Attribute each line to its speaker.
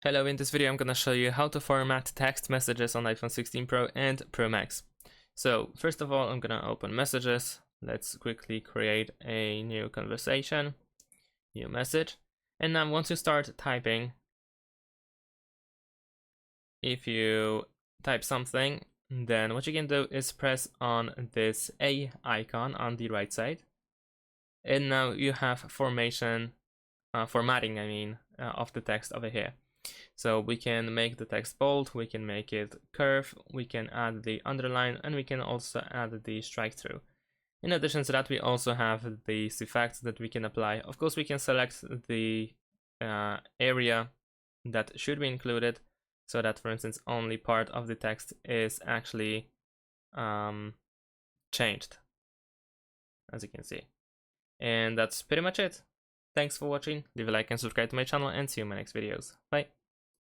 Speaker 1: Hello, in this video I'm gonna show you how to format text messages on iPhone 16 Pro and Pro Max. So first of all, I'm gonna open messages. Let's quickly create a new conversation, new message. And now once you start typing, if you type something, then what you can do is press on this A icon on the right side. And now you have formatting, of the text over here. So we can make the text bold, we can make it curve, we can add the underline, and we can also add the strike through. In addition to that, we also have these effects that we can apply. Of course, we can select the area that should be included, so that, for instance, only part of the text is actually changed, as you can see. And that's pretty much it. Thanks for watching, leave a like and subscribe to my channel, and see you in my next videos. Bye!